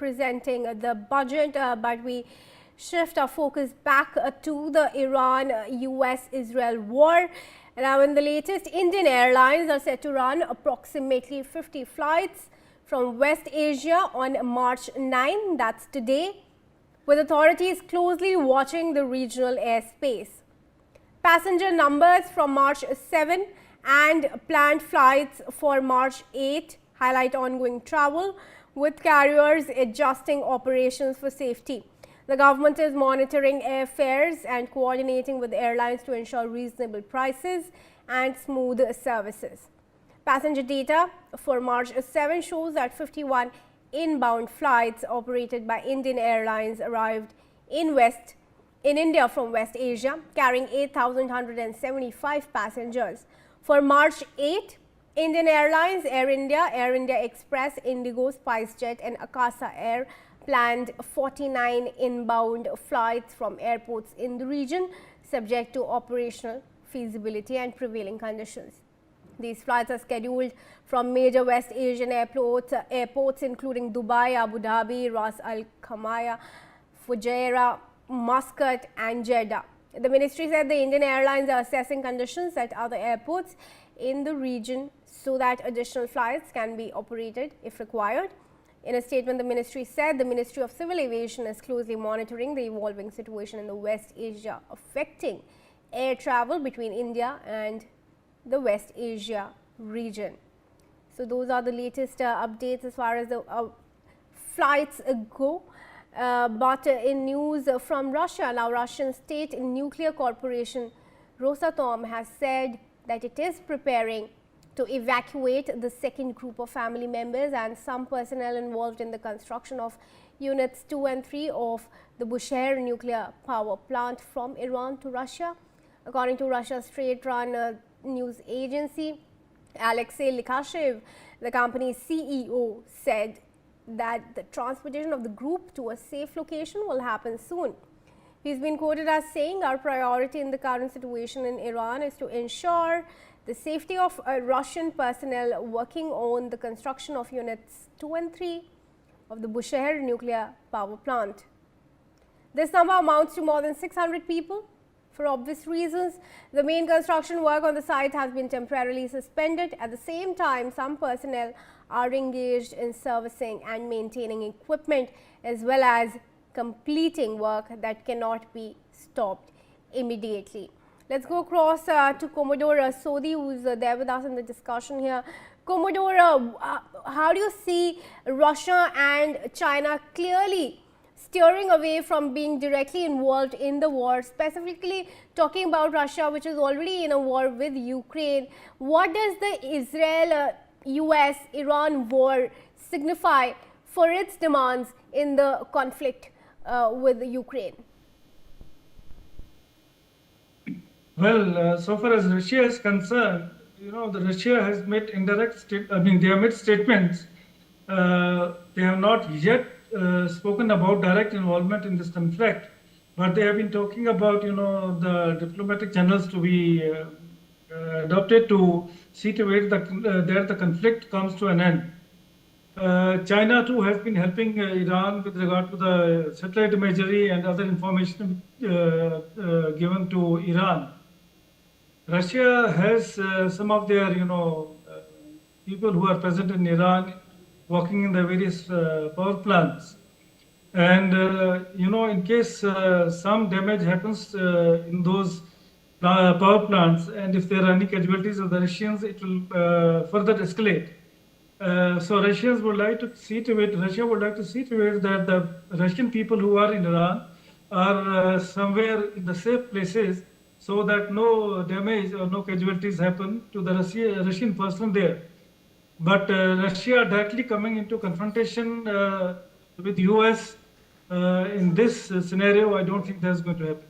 presenting the budget, but we shift our focus back to the Iran-US-Israel war. Now, in the latest, Indian Airlines are set to run approximately 50 flights from West Asia on March 9, that's today, with authorities closely watching the regional airspace. Passenger numbers from March 7 and planned flights for March 8 highlight ongoing travel, with carriers adjusting operations for safety. The government is monitoring airfares and coordinating with airlines to ensure reasonable prices and smooth services. Passenger data for March 7 shows that 51 inbound flights operated by Indian Airlines arrived in India from West Asia, carrying 8,175 passengers. For March 8, Indian Airlines, Air India Express, Indigo, SpiceJet and Akasa Air planned 49 inbound flights from airports in the region, subject to operational feasibility and prevailing conditions. These flights are scheduled from major West Asian airports including Dubai, Abu Dhabi, Ras Al Khaimah, Fujairah, Muscat and Jeddah. The ministry said the Indian Airlines are assessing conditions at other airports in the region so that additional flights can be operated if required. In a statement, the ministry said the Ministry of Civil Aviation is closely monitoring the evolving situation in the West Asia affecting air travel between India and the West Asia region. So those are the latest updates as far as the flights go. But in news from Russia, now Russian state nuclear corporation Rosatom has said that it is preparing to evacuate the second group of family members and some personnel involved in the construction of units 2 and 3 of the Bushehr nuclear power plant from Iran to Russia. According to Russia's state-run news agency, Alexei Likashev, the company's CEO, said that the transportation of the group to a safe location will happen soon. He's been quoted as saying, "Our priority in the current situation in Iran is to ensure the safety of Russian personnel working on the construction of units 2 and 3 of the Bushehr nuclear power plant." This number amounts to more than 600 people. For obvious reasons, the main construction work on the site has been temporarily suspended. At the same time, some personnel are engaged in servicing and maintaining equipment as well as completing work that cannot be stopped immediately. Let's go across to Commodore Sodhi, who's there with us in the discussion here. Commodore, how do you see Russia and China clearly steering away from being directly involved in the war, specifically talking about Russia, which is already in a war with Ukraine? What does the Israel-US-Iran war signify for its demands in the conflict with Ukraine? Well, so far as Russia is concerned, the Russia has made they have made statements. They have not yet spoken about direct involvement in this conflict, but they have been talking about, the diplomatic channels to be adopted to see to it that the conflict comes to an end. China too has been helping Iran with regard to the satellite imagery and other information given to Iran. Russia has some of their, people who are present in Iran working in the various power plants. And, in case some damage happens in those power plants, and if there are any casualties of the Russians, it will further escalate. So Russia would like to see to it that the Russian people who are in Iran are somewhere in the safe places so that no damage or no casualties happen to the Russian person there. But Russia directly coming into confrontation with US in this scenario, I don't think that's going to happen.